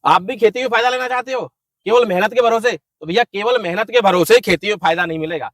आप भी खेती में फायदा लेना चाहते हो केवल मेहनत के भरोसे, तो भैया केवल मेहनत के भरोसे खेती में फायदा नहीं मिलेगा।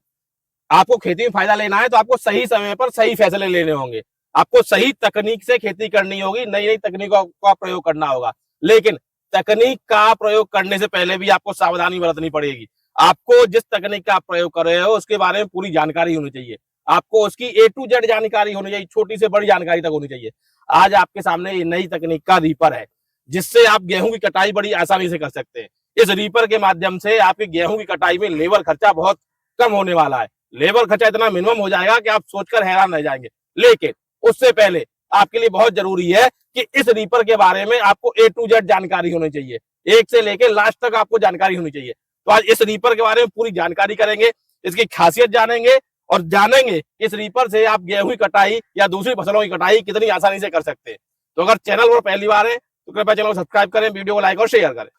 आपको खेती में फायदा लेना है तो आपको सही समय पर सही फैसले लेने होंगे। आपको सही तकनीक से खेती करनी होगी, नई नई तकनीकों का प्रयोग करना होगा। लेकिन तकनीक का प्रयोग करने से पहले भी आपको सावधानी बरतनी पड़ेगी। आपको जिस तकनीक का आप प्रयोग कर रहे हो उसके बारे में पूरी जानकारी होनी चाहिए। आपको उसकी ए टू जेड जानकारी होनी चाहिए, छोटी से बड़ी जानकारी तक होनी चाहिए। आज आपके सामने ये नई तकनीक का रीपर है, जिससे आप गेहूं की कटाई बड़ी आसानी से कर सकते हैं। इस रीपर के माध्यम से आपकी गेहूं की कटाई में लेबर खर्चा बहुत कम होने वाला है। लेबर खर्चा इतना मिनिमम हो जाएगा कि आप सोचकर हैरान रह जाएंगे। लेकिन उससे पहले आपके लिए बहुत जरूरी है कि इस रीपर के बारे में आपको ए टू जेड जानकारी होनी चाहिए, एक से लेकर लास्ट तक आपको जानकारी होनी चाहिए। तो आज इस रीपर के बारे में पूरी जानकारी करेंगे, इसकी खासियत जानेंगे और जानेंगे इस रीपर से आप गेहूं की कटाई या दूसरी फसलों की कटाई कितनी आसानी से कर सकते हैं। तो अगर चैनल पर पहली बार है तो कृपया चैनल को सब्सक्राइब करें, वीडियो को लाइक और शेयर करें।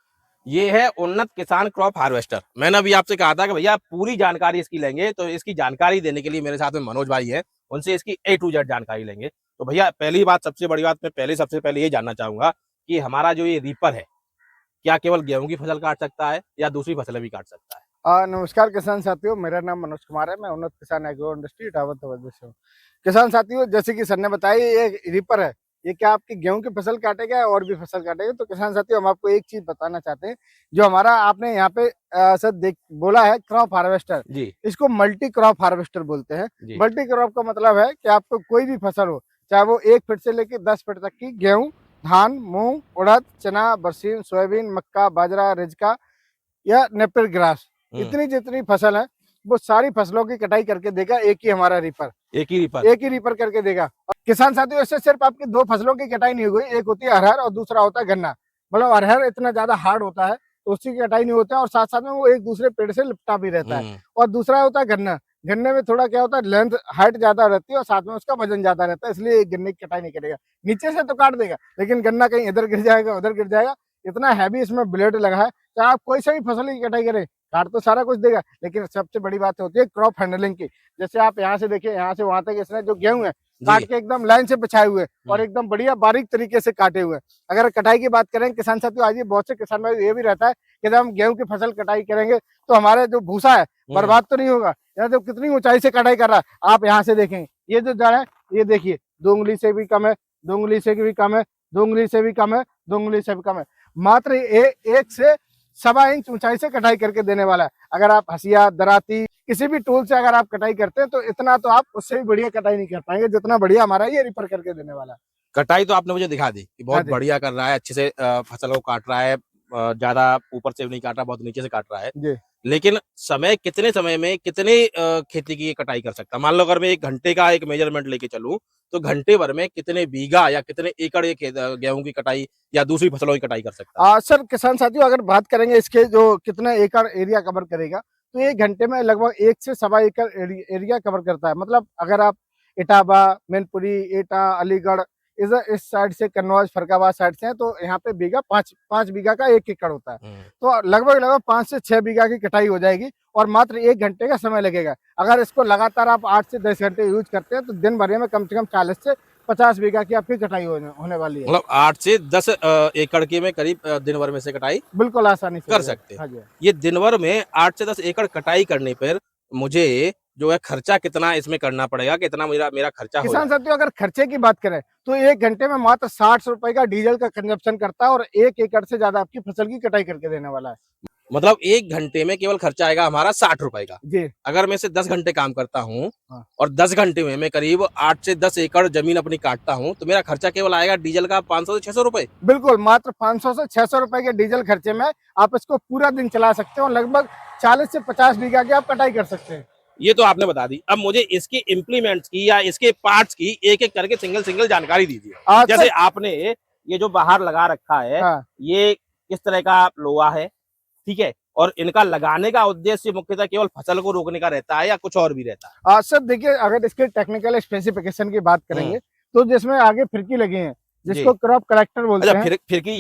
ये है उन्नत किसान क्रॉप हार्वेस्टर। मैंने अभी आपसे कहा था कि भैया पूरी जानकारी इसकी लेंगे, तो इसकी जानकारी देने के लिए मेरे साथ में मनोज भाई हैं, उनसे इसकी ए टू जेड जानकारी लेंगे। तो भैया पहली बात, सबसे बड़ी बात, मैं सबसे पहले ये जानना चाहूंगा कि हमारा जो ये रीपर है, क्या केवल गेहूं की फसल काट सकता है या दूसरी फसलें भी काट सकता है? नमस्कार किसान साथियों, मेरा नाम मनोज कुमार है। मैं उन्नत किसान एग्रो इंडस्ट्री इटावा तवज्जो से हूँ। किसान साथियों, जैसे कि सर ने बताया, ये रीपर है, ये क्या आपकी गेहूं की फसल काटेगा और भी फसल काटेगा। तो किसान साथियों, हम आपको एक चीज बताना चाहते हैं। जो हमारा आपने यहाँ पे सर देख बोला है क्रॉप हार्वेस्टर, जी इसको मल्टी क्रॉप हार्वेस्टर बोलते हैं। जी। मल्टी क्रॉप का मतलब है कि आपको कोई भी फसल हो, चाहे वो 1 फीट से लेकर 10 फीट तक की गेहूं, धान, मूंग, उड़द, चना, बरसीन, सोयाबीन, मक्का, बाजरा, रिजका या नेपियर ग्रास, इतनी जितनी फसल है वो सारी फसलों की कटाई करके देगा एक ही हमारा रीपर। एक ही रीपर करके देगा। और किसान साथियों, इससे सिर्फ आपकी 2 फसलों की कटाई नहीं होगी। एक होती है अरहर और दूसरा होता है गन्ना। मतलब अरहर इतना ज्यादा हार्ड होता है तो उसकी कटाई नहीं होता है, और साथ साथ में वो एक दूसरे पेड़ से लिपटा भी रहता है। और दूसरा होता है गन्ना। गन्ने में थोड़ा क्या होता है, लेंथ हाइट ज्यादा रहती है और साथ में उसका वजन ज्यादा रहता है, इसलिए गन्ने की कटाई नहीं करेगा। नीचे से तो काट देगा, लेकिन गन्ना कहीं इधर गिर जाएगा, उधर गिर जाएगा। इतना हैवी इसमें ब्लेड लगा है, चाहे आप कोई सा भी फसल की कटाई करें, काट तो सारा कुछ देगा। लेकिन सबसे बड़ी बात होती है क्रॉप हैंडलिंग की। जैसे आप यहाँ से देखिए, यहाँ से वहां तक इसने जो गेहूं है काट के एकदम लाइन से बिछाए हुए और एकदम बढ़िया बारीक तरीके से काटे हुए। अगर कटाई की बात करें किसान साथियों, आज ये बहुत से किसान भाई ये भी रहता है कि जब हम गेहूं की फसल कटाई करेंगे तो हमारे जो भूसा है बर्बाद तो नहीं होगा। यहाँ तो कितनी ऊंचाई से कटाई कर रहा है, आप यहाँ से देखें, ये जो जड़ है ये देखिए 2 उंगली से भी कम है, 2 उंगली से भी कम है, 2 उंगली से भी कम है, 2 उंगली से भी कम है। मात्र 1 से 1.25 इंच ऊंचाई से कटाई करके देने वाला है। अगर आप हसिया, दराती, किसी भी टूल से अगर आप कटाई करते हैं तो इतना तो आप उससे भी बढ़िया कटाई नहीं कर पाएंगे जितना बढ़िया हमारा ये रीपर करके देने वाला है। कटाई तो आपने मुझे दिखा दी कि बहुत हाँ बढ़िया कर रहा है, अच्छे से फसल को काट रहा है, ज्यादा ऊपर से भी नहीं काट रहा, बहुत नीचे से काट रहा है। जी। लेकिन कितने समय में कितने खेती की कटाई कर सकता है? मान लो अगर मैं 1 घंटे का एक मेजरमेंट लेके चलूं तो घंटे भर में कितने बीघा या कितने एकड़ ये गेहूं की कटाई या दूसरी फसलों की कटाई कर सकता है? सर किसान साथियों, अगर बात करेंगे इसके जो कितना एकड़ एरिया कवर करेगा, तो 1 घंटे में लगभग 1 से 1.25 एकड़ एरिया कवर करता है। मतलब अगर आप इटावा, मैनपुरी, एटा, अलीगढ़, इस साइड से कन्नौज, फरक्काबाद साइड से हैं, तो यहाँ पे बीघा 5 बीघा का 1 एकड़ होता है। तो लगभग 5 से 6 बीघा की कटाई हो जाएगी और मात्र 1 घंटे का समय लगेगा। अगर इसको लगातार आप 8 से 10 घंटे यूज करते हैं तो दिन भर में कम से कम 40 से 50 बीघा की आपकी कटाई होने वाली है। मतलब 8 से 10 एकड़ की में करीब दिन भर में से कटाई बिल्कुल आसानी से कर सकते हैं। हाँ जी। ये दिन भर में 8 से 10 एकड़ कटाई करने पर मुझे जो है खर्चा कितना इसमें करना पड़ेगा, कितना मेरा खर्चा हो किसान जाएगा? साथियों, अगर खर्चे की बात करें तो 1 घंटे में मात्र 60 रुपए का डीजल का कंजप्शन करता है और 1 एकड़ से ज्यादा आपकी फसल की कटाई करके देने वाला है। मतलब 1 घंटे में केवल खर्चा आएगा हमारा 60 रुपए का। जी। अगर मैं इसे 10 घंटे काम करता हूँ हाँ। और 10 घंटे में मैं करीब 8 से 10 एकड़ जमीन अपनी काटता हूँ तो मेरा खर्चा केवल आएगा डीजल का 500 से 600 रुपए। बिल्कुल, मात्र 500 से 600 रुपए के डीजल खर्चे में आप इसको पूरा दिन चला सकते हो और लगभग 40 से 50 बीघा की आप कटाई कर सकते हैं। ये तो आपने बता दी। अब मुझे इसके इम्प्लीमेंट्स की या इसके पार्ट्स की एक एक करके सिंगल जानकारी दीजिए। जैसे आपने ये जो बाहर लगा रखा है, हाँ। ये किस तरह का लोहा है, ठीक है, और इनका लगाने का उद्देश्य मुख्यतः केवल फसल को रोकने का रहता है या कुछ और भी रहता है? सर देखिए, अगर इसके टेक्निकल स्पेसिफिकेशन की बात करेंगे तो जिसमें आगे फिरकी लगी है, जिसको क्रॉप कलेक्टर बोलते हैं। फिरकी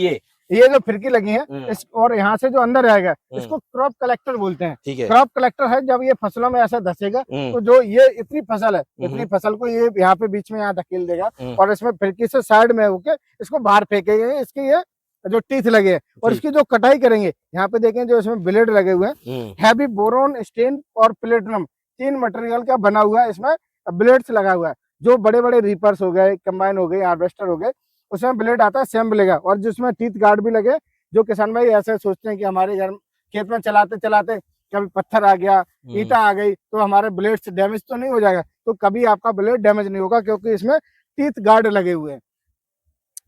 ये जो फिरकी लगी है इस और यहाँ से जो अंदर आएगा इसको क्रॉप कलेक्टर बोलते हैं। ठीक है। क्रॉप कलेक्टर है, जब ये फसलों में ऐसा धसेगा तो जो ये इतनी फसल है, इतनी फसल को ये यहाँ पे बीच में यहाँ धकेल देगा और इसमें फिरकी से साइड में होके इसको बाहर फेंकेगा। इसकी ये जो टीथ लगे हैं और जी। इसकी जो कटाई करेंगे, यहाँ पे देखें जो इसमें ब्लेड लगे हुए हैं, हैवी बोरोन, स्टील और प्लेटिनम 3 मटेरियल का बना हुआ है, इसमें ब्लेड्स लगा हुआ है। जो बड़े बड़े रीपर्स हो गए, कंबाइन हो गए, हार्वेस्टर हो गए, उसमें ब्लेड आता है सेम मिलेगा। और जिसमें टीथ गार्ड भी लगे, जो किसान भाई ऐसे सोचते हैं कि हमारे घर खेत में चलाते चलाते कभी पत्थर आ गया, ईंटा आ गई, तो हमारे ब्लेड से डैमेज तो नहीं हो जाएगा। तो कभी आपका ब्लेड डैमेज नहीं होगा, क्योंकि इसमें टीथ गार्ड लगे हुए हैं।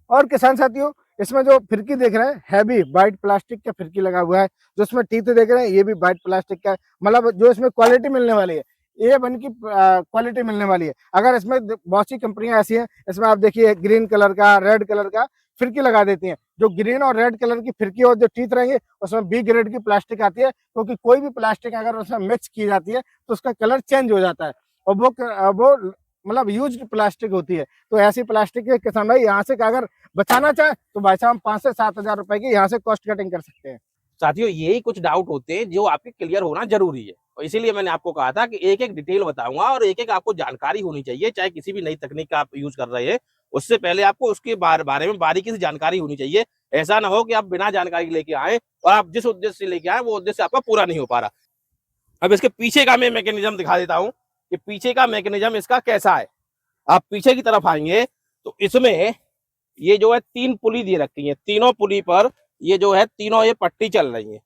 और किसान साथियों, इसमें जो फिरकी देख रहे हैं, हैवी वाइट प्लास्टिक का फिरकी लगा हुआ है। जो इसमें टीथ देख रहे हैं, ये भी वाइट प्लास्टिक का है। मतलब जो इसमें क्वालिटी मिलने वाली है, A1 की क्वालिटी मिलने वाली है। अगर इसमें बहुत सी कंपनियां ऐसी हैं, इसमें आप देखिए ग्रीन कलर का, रेड कलर का फिरकी लगा देती हैं। जो ग्रीन और रेड कलर की फिरकी और जो टीथ रहेंगे, उसमें B ग्रेड की प्लास्टिक आती है, क्योंकि कोई भी प्लास्टिक अगर उसमें मिक्स की जाती है तो उसका कलर चेंज हो जाता है, और वो मतलब यूज्ड प्लास्टिक होती है। तो ऐसी प्लास्टिक के किसान भाई यहाँ से अगर बचाना चाहे तो भाई साहब 5 से 7 हजार रुपए की यहाँ से कॉस्ट कटिंग कर सकते हैं। साथियों, यही कुछ डाउट होते हैं जो आपके क्लियर होना जरूरी है, और इसीलिए मैंने आपको कहा था कि एक एक डिटेल बताऊंगा और एक एक आपको जानकारी होनी चाहिए। चाहे किसी भी नई तकनीक का आप यूज कर रहे हैं, उससे पहले आपको उसके बारे में बारीकी से जानकारी होनी चाहिए। ऐसा ना हो कि आप बिना जानकारी लेके आए और आप जिस उद्देश्य से लेके आए वो उद्देश्य आपका पूरा नहीं हो पा रहा। अब इसके पीछे का मैं मैकेनिज्म दिखा देता हूँ कि पीछे का मैकेनिज्म इसका कैसा है। आप पीछे की तरफ आएंगे तो इसमें ये जो है 3 पुली दे रखी है। तीनों पुली पर ये जो है तीनों ये पट्टी चल रही है।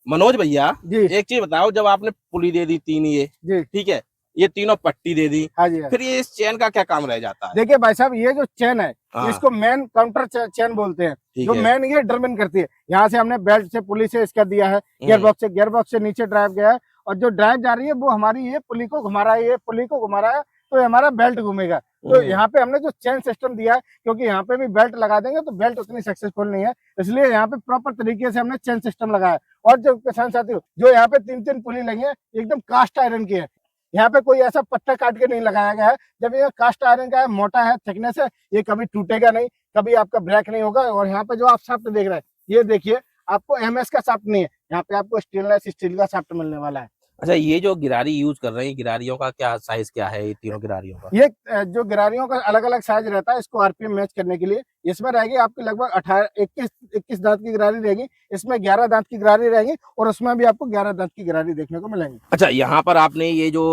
मनोज भैया, जी एक चीज बताओ, जब आपने पुली दे दी 3 ये, जी, ठीक है, ये तीनों पट्टी दे दी, हाँ जी, हाँ। फिर ये इस चैन का क्या काम रह जाता है? देखिए भाई साहब, ये जो चेन है, हाँ, इसको मेन काउंटर चेन बोलते हैं। ठीक जो है। मेन ये डिटरमिन करती है, यहाँ से हमने बेल्ट से पुली से इसका दिया है, गियर बॉक्स से नीचे ड्राइव गया है, और जो ड्राइव जा रही है वो हमारी ये पुली को घुमा रहा है, ये पुली को घुमा रहा है, तो ये हमारा बेल्ट घूमेगा। तो यहाँ पे हमने जो चेन सिस्टम दिया है, क्योंकि यहाँ पे भी बेल्ट लगा देंगे तो बेल्ट उतनी सक्सेसफुल नहीं है, इसलिए यहाँ पे प्रॉपर तरीके से हमने चेन सिस्टम लगाया। और जो किसान साथी जो यहाँ पे 3-3 पुली लगी है, एकदम कास्ट आयरन की है। यहाँ पे कोई ऐसा पट्टा काट के नहीं लगाया गया है। जब ये कास्ट आयरन का है, मोटा है, थिकनेस है, ये कभी टूटेगा नहीं, कभी आपका ब्रेक नहीं होगा। और यहाँ पे जो आप शाफ्ट देख रहे हैं, ये देखिए, आपको MS का शाफ्ट नहीं है, यहाँ पे आपको स्टेनलेस स्टील का शाफ्ट मिलने वाला है। अच्छा, ये जो गिरारी यूज कर रहे हैं, गिरारियों का क्या साइज क्या है, ये तीनों गिरारियों का? ये जो गिरारियों का अलग अलग साइज रहता है, इसको RPM मैच करने के लिए। इसमें रहेगी आपकी लगभग 21 दांत की गिरारी रहेगी, इसमें 11 दांत की गिरारी रहेगी, और उसमें भी आपको 11 दांत की गिरारी देखने को मिलेंगी। अच्छा, यहाँ पर आपने ये जो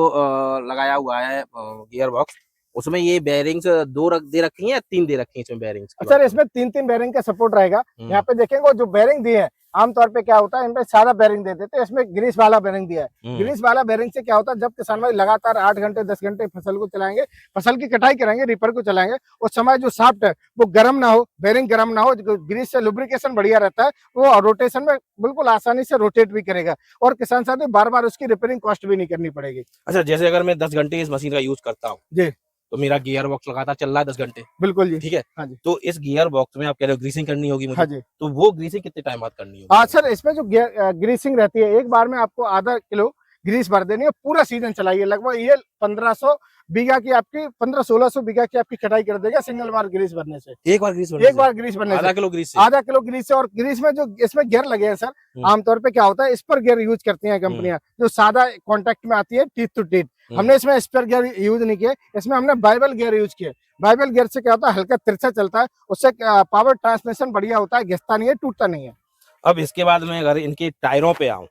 लगाया हुआ है गियर बॉक्स, उसमें ये बेयरिंग्स 2 दे रखी हैं, 3 दे रखी हैं इसमें बेयरिंग्स? सर, इसमें 3-3 बेरिंग का सपोर्ट रहेगा। यहाँ पे देखेंगे जो बेरिंग दिए हैं, आमतौर पे क्या होता है, इन पे सादा बेरिंग दे देते हैं, इसमें ग्रीस वाला बेरिंग दिया है। ग्रीस वाला बेरिंग से क्या होता है, जब किसान भाई लगातार 8 घंटे 10 घंटे फसल को चलाएंगे, फसल की कटाई करेंगे, रीपर को चलाएंगे, उस समय जो शाफ्ट है वो गर्म ना हो, बेरिंग गर्म ना हो, ग्रीस से लुब्रिकेशन बढ़िया रहता है, वो रोटेशन में बिल्कुल आसानी से रोटेट भी करेगा, और किसान साथी बार बार उसकी रिपेयरिंग कॉस्ट भी नहीं करनी पड़ेगी। अच्छा, जैसे अगर मैं 10 घंटे इस मशीन का यूज करता हूँ जी, तो मेरा गियर बॉक्स लगातार चल रहा है 10 घंटे, बिल्कुल जी, ठीक है? हाँ जी, तो इस गियर बॉक्स में आप कह रहे हो ग्रीसिंग करनी होगी मुझे, हाँ जी, तो वो ग्रीसिंग कितने टाइम बाद करनी होगी? हाँ सर, इसमें जो ग्रीसिंग रहती है, एक बार में आपको आधा किलो ग्रीस भर देनी है, पूरा सीजन चलाइए। लगभग ये 1500 बीघा की आपकी 1500-1600 बीघा की आपकी कटाई कर देगा सिंगल बार ग्रीस भरने से। एक बार ग्रीस भरने एक बार ग्रीस भरने आधा से, किलो ग्रीस से? आधा किलो ग्रीस से। और ग्रीस में जो इसमें गियर लगे हैं सर, आमतौर पे क्या होता है, स्पर गियर यूज करती हैं कंपनियां, जो सादा कॉन्टेक्ट में आती है टीथ टू टीथ। हमने इसमें स्पर गियर यूज नहीं किया, इसमें हमने बाइबल गियर यूज किया। बाइबल गियर से क्या होता है, हल्का तिरछा चलता है, उससे पावर ट्रांसमिशन बढ़िया होता है, घिसता नहीं है, टूटता नहीं है। अब इसके बाद मैं अगर इनके टायरों पे आऊं,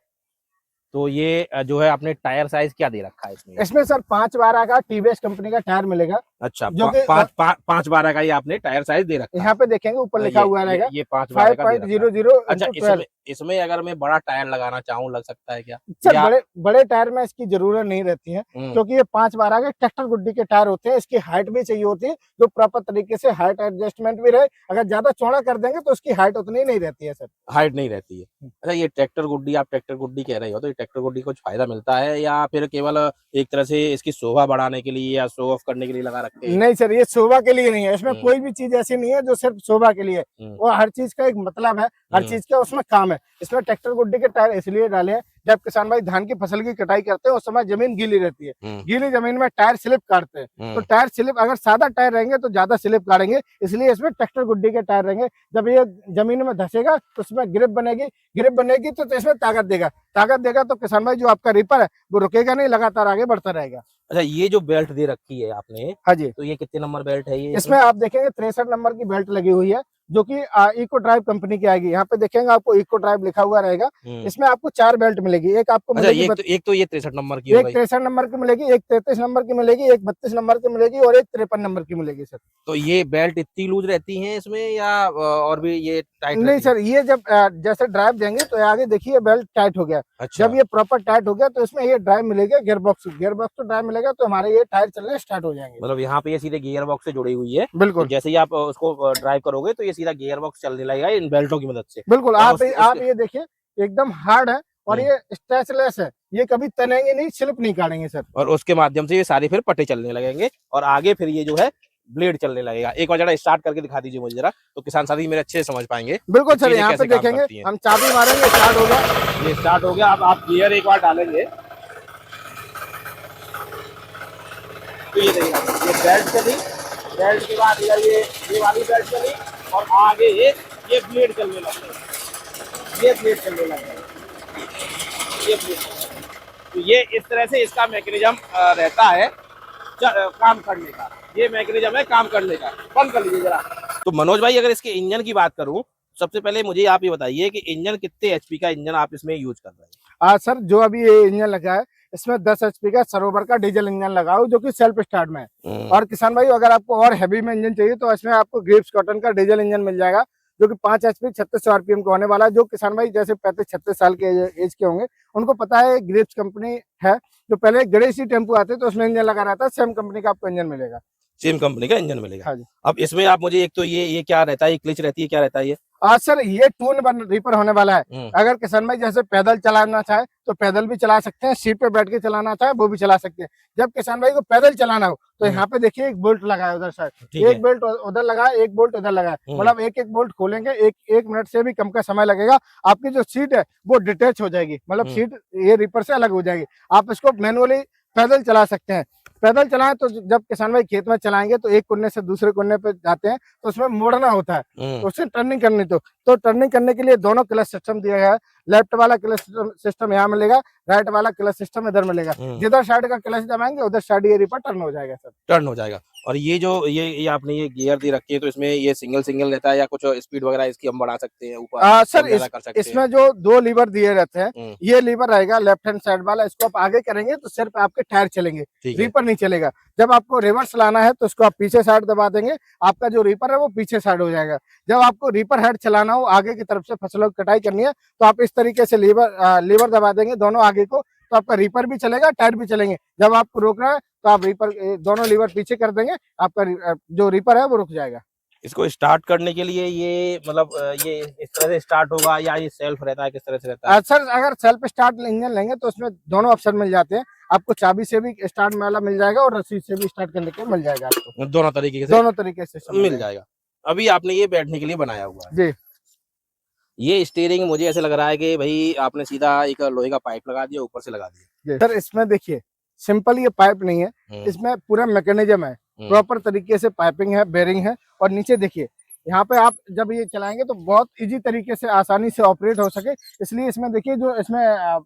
तो ये जो है आपने टायर साइज क्या दे रखा है इसमें? इसमें सर 5/12 का TVS कंपनी का टायर मिलेगा। अच्छा, जो कि 5/12 का ये आपने टायर साइज दे रखा है। यहाँ पे देखेंगे ऊपर लिखा हुआ रहेगा ये 5/12 का दे रखा है। 5.00 अच्छा, इसमें अगर मैं बड़ा टायर लगाना चाहूँ, लग सकता है क्या? सर, बड़े टायर में इसकी जरूरत नहीं रहती है, क्योंकि ये 5/12 के ट्रैक्टर गुड्डी के टायर होते हैं। इसकी हाइट भी चाहिए होती है, जो प्रॉपर तरीके से हाइट एडजस्टमेंट भी रहे। अगर ज्यादा चौड़ा कर देंगे तो उसकी हाइट उतनी नहीं रहती है सर, हाइट नहीं रहती है। अच्छा, ये ट्रैक्टर गुड्डी, आप ट्रैक्टर गुड्डी कह रहे हो, तो ये ट्रैक्टर गुड्डी को कुछ फायदा मिलता है या फिर केवल एक तरह से इसकी शोभा बढ़ाने के लिए या शो ऑफ करने के लिए लगा रखते हैं? नहीं सर, ये शोभा के लिए नहीं है। इसमें कोई भी चीज ऐसी नहीं है जो सिर्फ शोभा के लिए, वो हर चीज का एक मतलब है, हर चीज का उसमें काम है। इसमें ट्रैक्टर गुड्डी के टायर इसलिए डाले हैं, जब किसान भाई धान की फसल की कटाई करते हैं उस समय जमीन गीली रहती है, गीली जमीन में टायर स्लिप काटते हैं। तो टायर स्लिप, अगर सादा टायर रहेंगे तो ज्यादा स्लिप काटेंगे, इसलिए इसमें ट्रैक्टर गुड्डी के टायर रहेंगे। जब ये जमीन में धसेगा तो उसमें ग्रिप बनेगी तो इसमें ताकत देगा तो किसान भाई जो आपका रीपर है वो रुकेगा नहीं, लगातार आगे बढ़ता रहेगा। अच्छा, ये जो बेल्ट दे रखी है आपने, हाँ जी, तो ये कितने नंबर बेल्ट है ये? इसमें आप देखेंगे 63 नंबर की बेल्ट लगी हुई है, जो कि इको ड्राइव कंपनी की आएगी। यहाँ पे देखेंगे आपको इको ड्राइव लिखा हुआ रहेगा। इसमें आपको 4 बेल्ट मिलेगी। एक आपको अच्छा, मिलेगी एक तो ये 63 नंबर की हो एक गई। 63 नंबर की मिलेगी, एक 33 नंबर की मिलेगी, एक 32 नंबर की मिलेगी और एक 53 नंबर की मिलेगी सर। तो ये बेल्ट इतनी लूज रहती हैं इसमें या और भी ये टाइट नहीं रहती हैं? सर, ये जब जैसे ड्राइव देंगे तो आगे देखिए बेल्ट टाइट हो गया। अच्छा, जब ये प्रॉपर टाइट हो गया तो इसमें ये ड्राइव मिलेगा, गियर बॉक्स तो ड्राइव मिलेगा, तो हमारे ये टायर चलने स्टार्ट हो जाएंगे। मतलब यहाँ पे ये सीधे गियर बॉक्स से जुड़ी हुई है। तो बिल्कुल जैसे ही आप उसको ड्राइव करोगे तो ये सीधा गियर बॉक्स चलने लगेगा इन बेल्टों की मदद से। बिल्कुल। और आप ये देखिए एकदम हार्ड है और ये स्ट्रेचलेस है, ये कभी तनेंगे नहीं, स्लिप नहीं काटेंगे सर। और उसके माध्यम से ये सारे फिर पट्टे चलने लगेंगे और आगे फिर ये जो है ब्लेड चलने लगेगा। एक बार जरा स्टार्ट करके दिखा दीजिए मुझे जरा, तो किसान साथी मेरे अच्छे से समझ पाएंगे। बिल्कुल सर, चीजें यहाँ पे कैसे काम देखेंगे करती हैं। हम चाबी मारेंगे, स्टार्ट हो गया। ये स्टार्ट हो गया। अब आप गियर एक बार डालेंगे तो ये देखिए, ये बेल्ट चली, बेल्ट के बाद इधर ये वाली बेल्ट चली और आगे ये ब्लेड चलने लग गए, ये ब्लेड चलने लग गए, ये ब्लेड। तो ये इस तरह से इसका मैकेनिज्म रहता है काम करने का। ये मैकेनिज्म है काम करने का। बंद कर लीजिए जरा। तो मनोज भाई, अगर इसके इंजन की बात करूं, सबसे पहले मुझे आप ये बताइए कि इंजन कितने एचपी का इंजन आप इसमें यूज कर रहे हैं? सर जो अभी ये इंजन लगा है इसमें 10 HP का सरोवर का डीजल इंजन लगा हो, जो कि सेल्फ स्टार्ट में है। और किसान भाई अगर आपको और हैवी में इंजन चाहिए तो इसमें आपको ग्रिप्स कॉटन का डीजल इंजन मिल जाएगा, जो कि 5 HP 3600 RPM का होने वाला है। जो किसान भाई जैसे 35-36 साल के एज के होंगे उनको पता है ग्रिप्स कंपनी है। जो पहले गणेश टेम्पो आते तो उसमें इंजन लगा रहता है, सेम कंपनी का आपको इंजन मिलेगा। सेम कंपनी का इंजन मिलेगा। हाँ जी। अब इसमें आप मुझे एक तो ये क्या रहता है, क्लिच रहती है, क्या रहता है ये? सर ये टून रीपर होने वाला है। अगर किसान भाई जैसे पैदल चलाना चाहे तो पैदल भी चला सकते हैं, सीट पे बैठ के चलाना चाहे वो भी चला सकते हैं। जब किसान भाई को पैदल चलाना हो तो यहाँ पे देखिए एक बोल्ट लगा है उधर साइड, एक बोल्ट उधर लगा है, एक बोल्ट उधर लगा है। मतलब एक बोल्ट खोलेंगे, एक मिनट से भी कम का समय लगेगा। आपकी जो सीट है वो डिटेच हो जाएगी, मतलब सीट ये रीपर से अलग हो जाएगी। आप इसको मैनुअली पैदल चला सकते हैं। पैदल चलाएं तो जब किसान भाई खेत में चलाएंगे तो एक कोने से दूसरे कोने पे जाते हैं तो उसमें मोड़ना होता है, तो उससे टर्निंग करनी। तो टर्निंग करने के लिए दोनों क्लच सिस्टम दिया गया है। लेफ्ट वाला क्लच सिस्टम यहाँ मिलेगा, राइट वाला क्लच सिस्टम इधर मिलेगा। जिधर साइड का क्लच दबाएंगे उधर साइड ये रीपर टर्न हो जाएगा सर, टर्न हो जाएगा। और ये जो ये आपने ये गियर दे रखी है, तो इसमें ये सिंगल रहता है या कुछ स्पीड वगैरह इसकी हम बढ़ा सकते हैं ऊपर? सर इसमें जो 2 लीवर दिए रहते हैं, ये लीवर रहेगा लेफ्ट हैंड साइड वाला, इसको आप आगे करेंगे तो सिर्फ आपके टायर चलेंगे, रीपर नहीं चलेगा। जब आपको रिवर्स लाना है तो इसको आप पीछे साइड दबा देंगे, आपका जो रीपर है वो पीछे साइड हो जाएगा। जब आपको रीपर हेड चलाना हो, आगे की तरफ से फसलों की कटाई करनी है, तो आप इस तरीके से लीवर दबा देंगे दोनों आगे को, तो आपका रीपर भी चलेगा, टायर भी चलेंगे। जब आपको रोकना है तो आप रीपर दोनों लीवर पीछे कर देंगे, आपका जो रीपर है वो रुक जाएगा। इसको स्टार्ट करने के लिए ये मतलब ये इस तरह से स्टार्ट होगा या ये सेल्फ रहता है, किस तरह से रहता है? सर अगर सेल्फ स्टार्ट इंजन लेंगे तो उसमें दोनों ऑप्शन मिल जाते हैं। आपको चाबी से भी स्टार्ट वाला मिल जाएगा और रस्सी से भी स्टार्ट करने के मिल जाएगा आपको। दोनों तरीके से मिल जाएगा। अभी आपने ये बैठने के लिए बनाया हुआ है जी। ये स्टीयरिंग मुझे ऐसे लग रहा है कि भाई आपने सीधा एक लोहे का पाइप लगा दिया, ऊपर से लगा दिया। सर इसमें देखिए सिंपल ये पाइप नहीं है, इसमें पूरा मैकेनिज्म है, प्रॉपर तरीके से पाइपिंग है, बेरिंग है। और नीचे देखिए यहाँ पे आप जब ये चलाएंगे तो बहुत इजी तरीके से आसानी से ऑपरेट हो सके, इसलिए इसमें देखिए जो इसमें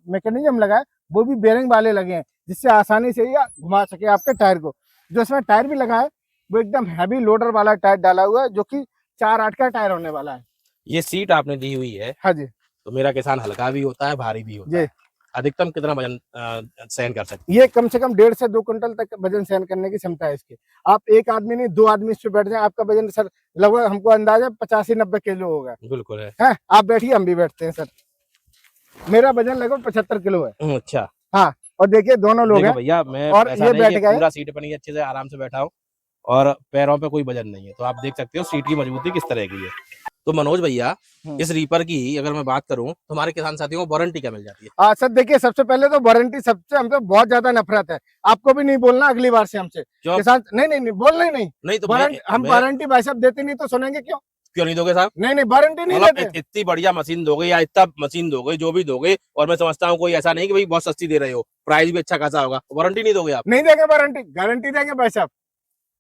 मैकेनिज्म लगा है वो भी बेरिंग वाले लगे हैं, जिससे आसानी से ये घुमा सके आपके टायर को। जो इसमें टायर भी लगा है वो एकदम हैवी लोडर वाला टायर डाला हुआ है, जो कि 4/8 का टायर होने वाला है। ये सीट आपने दी हुई है। हाँ जी। तो मेरा किसान हल्का भी होता है, भारी भी होता है। अधिकतम कितना वजन सहन कर सकते हैं? ये कम से कम 1.5 से 2 क्विंटल तक वजन सहन करने की क्षमता है इसकी। आप एक आदमी नहीं 2 आदमी इस पे बैठ जाए, आपका वजन सर लगभग हमको अंदाजा 85-90 किलो होगा। बिल्कुल है। आप बैठिए, हम भी बैठते हैं सर। मेरा वजन लगभग 75 किलो है। अच्छा। हाँ, और देखिए दोनों लोग हैं भैया, मैं और ये बैठ गए पूरा सीट पर नहीं, अच्छे से आराम से बैठा हूँ और पैरों पे कोई वजन नहीं है, तो आप देख सकते हो सीट की मजबूती किस तरह की है। तो मनोज भैया, इस रीपर की अगर मैं बात करूं तो हमारे किसान साथियों को वारंटी क्या मिल जाती है? सर देखिए सबसे पहले तो वारंटी सबसे हमसे बहुत ज्यादा नफरत है, आपको भी नहीं बोलना अगली बार से हमसे किसान। नहीं बोलना ही नहीं तो हम वारंटी भाई साहब देते नहीं तो सुनेंगे क्यों नहीं दोगे साहब? नहीं वारंटी नहीं देते। इतनी बढ़िया मशीन दोगे या इतना मशीन दोगे, जो भी दोगे, और मैं समझता हूँ कोई ऐसा नहीं कि भाई बहुत सस्ती दे रहे हो, प्राइस भी अच्छा खासा होगा, वारंटी नहीं दोगे आप? नहीं देंगे वारंटी, गारंटी देंगे भाई साहब।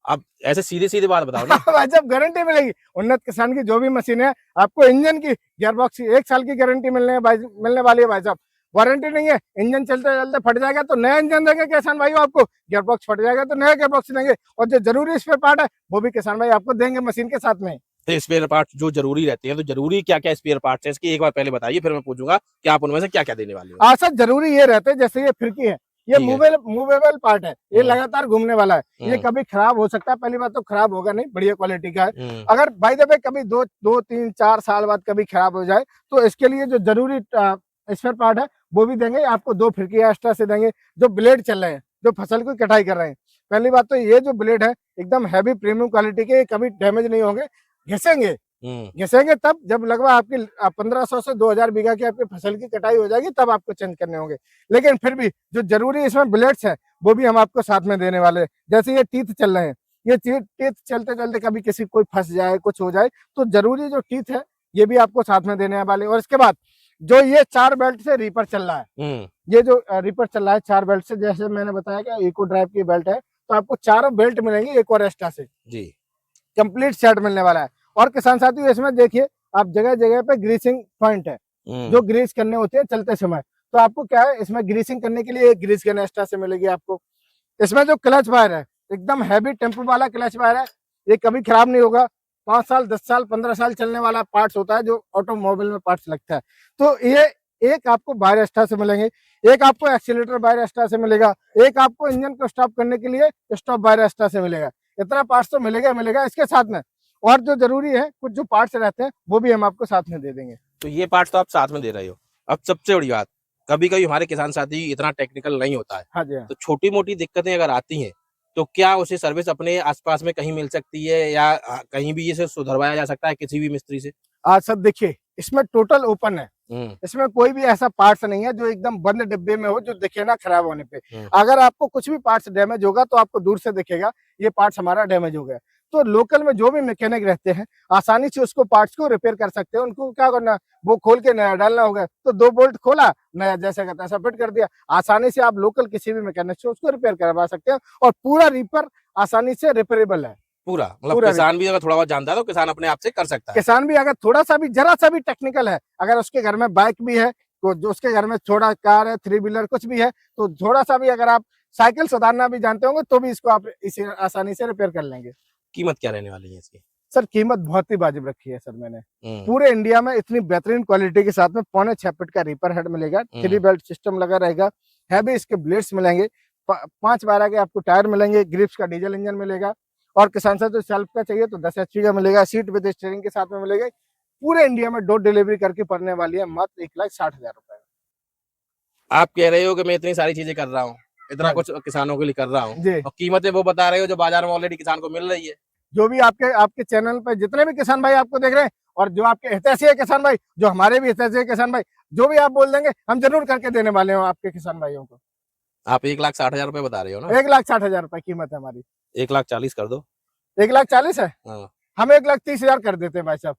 आप ऐसे सीधे बात बताओ ना। भाई साहब गारंटी मिलेगी। उन्नत किसान की जो भी मशीन है, आपको इंजन की, गियर बॉक्स की 1 साल की गारंटी मिलने वाली है भाई साहब। वारंटी नहीं है, इंजन चलते चलते फट जाएगा तो नया इंजन देंगे किसान भाई आपको, गियर बॉक्स फट जाएगा तो नया गियर बॉक्स देंगे, और जो जरूरी स्पेयर पार्ट है वो भी किसान भाई आपको देंगे मशीन के साथ में। तो स्पेयर पार्ट्स जो जरूरी रहते हैं, तो जरूरी क्या क्या स्पेयर पार्ट्स है इसकी एक बार पहले बताइए, फिर मैं पूछूंगा कि आप उनमें से क्या क्या देने वाले हो। सर जरूरी ये रहते हैं, जैसे ये फिरकी है, ये ठीक है। मूवेबल पार्ट है, ये हम्म, लगातार घूमने वाला है, ये हम्म, कभी खराब हो सकता है। पहली बात तो खराब होगा नहीं, बढ़िया क्वालिटी का है। हम्म, अगर बाय द वे कभी 2 3 4 साल बाद कभी खराब हो जाए, तो इसके लिए जो जरूरी स्पेयर पार्ट है वो भी देंगे आपको। 2 फिरकी एक्स्ट्रा से देंगे। जो ब्लेड चल रहे हैं, जो फसल की कटाई कर रहे हैं, पहली बात तो ये जो ब्लेड है एकदम हैवी प्रीमियम क्वालिटी के, ये कभी डैमेज नहीं होंगे। घिसेंगे घिसेंगे तब जब लगभग आपकी 1500 से 2000 बीघा की आपकी फसल की कटाई हो जाएगी, तब आपको चेंज करने होंगे। लेकिन फिर भी जो जरूरी इसमें ब्लेड्स है वो भी हम आपको साथ में देने वाले हैं। जैसे ये टीथ चल रहे हैं, ये टीथ चलते चलते कभी किसी कोई फंस जाए, कुछ हो जाए, तो जरूरी जो टीथ है ये भी आपको साथ में देने वाले। और इसके बाद जो ये 4 बेल्ट से रीपर चल रहा है, ये जो रीपर चल रहा है 4 बेल्ट से, जैसे मैंने बताया कि इको ड्राइव की बेल्ट है, तो आपको चारों बेल्ट मिलेंगे एक और एक्स्ट्रा से जी। कंप्लीट सेट मिलने वाला है। और किसान साथियों इसमें देखिए, आप जगह जगह पे ग्रीसिंग पॉइंट है, जो ग्रीस करने होते हैं चलते समय, तो आपको क्या है, इसमें ग्रीसिंग करने के लिए एक ग्रीस गन एक्स्ट्रा से मिलेगी आपको। इसमें जो क्लच वायर है एकदम हैवी टेम्पो वाला क्लच वायर है, ये कभी खराब नहीं होगा। 5 साल 10 साल 15 साल चलने वाला पार्ट्स होता है, जो ऑटोमोबाइल में पार्ट्स लगता है। तो ये एक आपको वायर एक्स्ट्रा से मिलेंगे, एक आपको एक्सीलेटर वायर एक्स्ट्रा से मिलेगा, एक आपको इंजन को स्टॉप करने के लिए स्टॉप वायर एक्स्ट्रा से मिलेगा। इतना पार्ट्स तो मिलेगा इसके साथ में। और जो जरूरी है, कुछ जो पार्ट्स रहते हैं वो भी हम आपको साथ में दे देंगे। तो ये पार्ट्स तो आप साथ में दे रहे हो। अब सबसे बड़ी बात, कभी कभी हमारे किसान साथी इतना टेक्निकल नहीं होता है, हाँ जी हाँ। तो छोटी मोटी दिक्कतें अगर आती हैं, तो क्या उसे सर्विस अपने आसपास में कहीं मिल सकती है, या कहीं भी इसे सुधरवाया जा सकता है किसी भी मिस्त्री से? आज सब देखिए, इसमें टोटल ओपन है, इसमें कोई भी ऐसा पार्ट्स नहीं है जो एकदम बंद डिब्बे में हो, जो दिखे ना खराब होने पे। अगर आपको कुछ भी पार्ट्स डैमेज होगा तो आपको दूर से दिखेगा ये पार्ट्स हमारा डैमेज हो गया। तो लोकल में जो भी मैकेनिक रहते हैं आसानी से उसको पार्ट्स को रिपेयर कर सकते हैं। उनको क्या करना, वो खोल के नया डालना होगा, तो 2 बोल्ट खोला, नया जैसा का तैसा फिट कर दिया। आसानी से आप लोकल किसी भी मैकेनिक से उसको रिपेयर करवा सकते हैं, और पूरा रिपेयर आसानी से रिपेयरेबल है। पूरा मतलब किसान भी अगर थोड़ा बहुत जानता है तो किसान अपने आप से कर सकता है। किसान भी अगर थोड़ा सा भी, जरा सा भी टेक्निकल है, अगर उसके घर में बाइक भी है, तो जो उसके घर में थोड़ा कार है, 3 व्हीलर कुछ भी है, तो थोड़ा सा भी अगर आप साइकिल सुधारना भी जानते होंगे, तो भी इसको आप इसे आसानी से रिपेयर कर लेंगे। कीमत क्या रहने वाली है इसकी? सर कीमत बहुत ही वाजिब रखी है सर मैंने। पूरे इंडिया में इतनी बेहतरीन क्वालिटी के साथ में 6.25 फीट का रीपर हेड मिलेगा, 3 बेल्ट सिस्टम लगा रहेगा, हैवी इसके ब्लेड्स मिलेंगे, 512 के आपको टायर मिलेंगे, ग्रिप्स का डीजल इंजन मिलेगा। और किसान से जो सेल्फ का चाहिए तो 10 HP का मिलेगा, सीट विद स्टीयरिंग के साथ में मिलेगा। पूरे इंडिया में डोर डिलीवरी करके पड़ने वाली है मात्र 1,60,000 रुपए। आप कह रहे हो कि मैं इतनी सारी चीजें कर रहा हूँ, इतना कुछ किसानों के लिए कर रहा हूँ, जी। और कीमतें वो बता रहे हो जो बाजार में ऑलरेडी किसान को मिल रही है। जो भी आपके चैनल पे जितने भी किसान भाई आपको देख रहे हैं, और जो आपके हितैषी है किसान भाई, जो हमारे भी हितैषी है किसान भाई, जो भी आप बोल देंगे हम जरूर करके देने वाले हो आपके किसान भाइयों को। आप 1,60,000 रुपए बता रहे हो ना? 1,60,000 रुपए कीमत है हमारी। 1,40,000 कर दो। 1,40,000 है, हाँ। हम 1,30,000 कर देते हैं भाई साहब।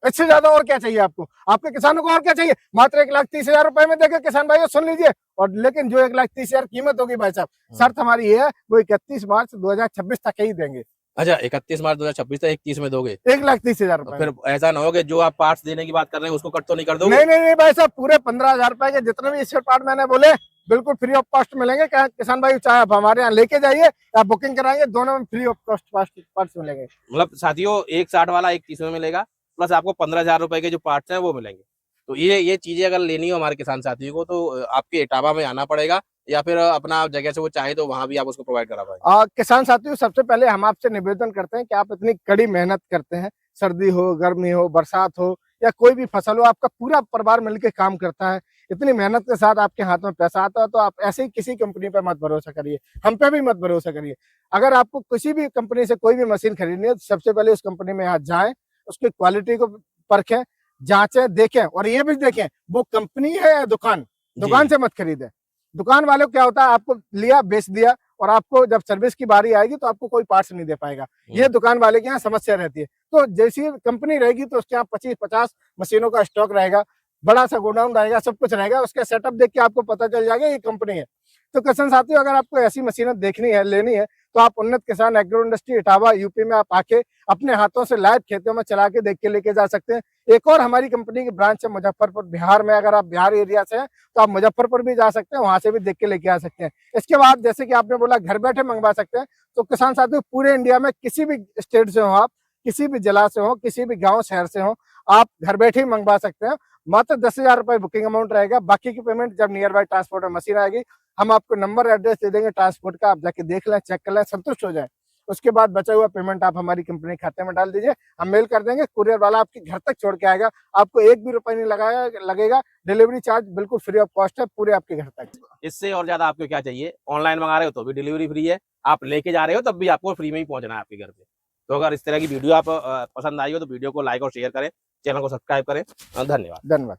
इससे ज्यादा और क्या चाहिए आपको, आपके किसानों को और क्या चाहिए? मात्र 1,30,000 रुपए में देखे किसान भाइयों, सुन लीजिए। और लेकिन जो 1,30,000 कीमत होगी भाई साहब, शर्त हमारी ये है, वो 31 मार्च 2026 तक ही देंगे। अच्छा, 31 मार्च 2026 तक 31 में दोगे? 1,30,000 रुपए। फिर ऐसा ना हो कि जो आप पार्ट्स देने की बात कर रहे हैं उसको कट तो नहीं कर दोगे? नहीं भाई साहब, पूरे 15,000 रुपए के जितने भी स्पेयर पार्ट मैंने बोले बिल्कुल फ्री ऑफ कॉस्ट मिलेंगे। क्या किसान भाई, चाहे आप हमारे यहाँ लेके जाइए या बुकिंग कराएंगे, दोनों में फ्री ऑफ कॉस्ट पार्ट्स मिलेंगे। मतलब साथियों, 1,60 वाला 31 में मिलेगा, प्लस आपको 15,000 रुपए के जो पार्ट्स हैं वो मिलेंगे। तो ये चीजें अगर लेनी हो हमारे किसान साथियों को, तो आपके इटावा में आना पड़ेगा, या फिर अपना जगह से वो चाहे तो वहां भी आप उसको प्रोवाइड करा पाएंगे? किसान साथियों, सबसे पहले हम आपसे निवेदन करते हैं कि आप इतनी कड़ी मेहनत करते हैं, सर्दी हो, गर्मी हो, बरसात हो, या कोई भी फसल हो, आपका पूरा परिवार मिलकर काम करता है, इतनी मेहनत के साथ आपके हाथ में पैसा आता है, तो आप ऐसे ही किसी कंपनी पर मत भरोसा करिए, हम पे भी मत भरोसा करिए। अगर आपको किसी भी कंपनी से कोई भी मशीन खरीदनी है, तो सबसे पहले उस कंपनी में यहाँ जाएं, उसकी क्वालिटी को परखें, जांचें, देखें, और ये भी देखें वो कंपनी है या दुकान से मत खरीदें। दुकान वालों क्या होता है, आपको लिया, बेच दिया, और आपको जब सर्विस की बारी आएगी तो आपको कोई पार्ट्स नहीं दे पाएगा। ये दुकान वाले के यहाँ समस्या रहती है। तो जैसी कंपनी रहेगी तो उसके यहाँ 25-50 मशीनों का स्टॉक रहेगा, बड़ा सा गोडाउन रहेगा, सब कुछ रहेगा। उसका सेटअप देख के आपको पता चल जाएगा ये कंपनी है। तो किसान साथियों, अगर आपको ऐसी मशीनें देखनी है, लेनी है, तो आप उन्नत किसान एग्रो इंडस्ट्री इटावा यूपी में आप आके अपने हाथों से लाइव खेतों में चला के देख के लेके जा सकते हैं। एक और हमारी कंपनी की ब्रांच है मुजफ्फरपुर, बिहार में। अगर आप बिहार एरिया से हैं तो आप मुजफ्फरपुर भी जा सकते हैं, वहां से भी देख के लेके आ सकते हैं। इसके बाद जैसे कि आपने बोला घर बैठे मंगवा सकते हैं, तो किसान साथियों पूरे इंडिया में किसी भी स्टेट से हो आप, किसी भी जिला से हो, किसी भी गांव शहर से हो, आप घर बैठे ही मंगवा सकते हैं। मात्र 10,000 रुपए बुकिंग अमाउंट रहेगा। बाकी की पेमेंट जब नियर बाय ट्रांसपोर्ट में मशीन आएगी, हम आपको नंबर एड्रेस दे देंगे ट्रांसपोर्ट का, आप जाके देख लें, चेक कर लें, संतुष्ट हो जाए। उसके बाद बचा हुआ पेमेंट आप हमारी कंपनी खाते में डाल दीजिए, हम मेल कर देंगे, कुरियर वाला आपके घर तक छोड़ के आएगा। आपको एक भी रुपए नहीं लगेगा। डिलीवरी चार्ज बिल्कुल फ्री ऑफ कॉस्ट है, पूरे आपके घर तक। इससे और ज्यादा आपको क्या चाहिए? ऑनलाइन मंगा रहे हो तो भी डिलीवरी फ्री है, आप लेके जा रहे हो तब भी आपको फ्री में ही पहुंचना है आपके घर पे। तो अगर इस तरह की वीडियो आप पसंद आई हो तो वीडियो को लाइक और शेयर करें, चैनल को सब्सक्राइब करें। धन्यवाद। धन्यवाद।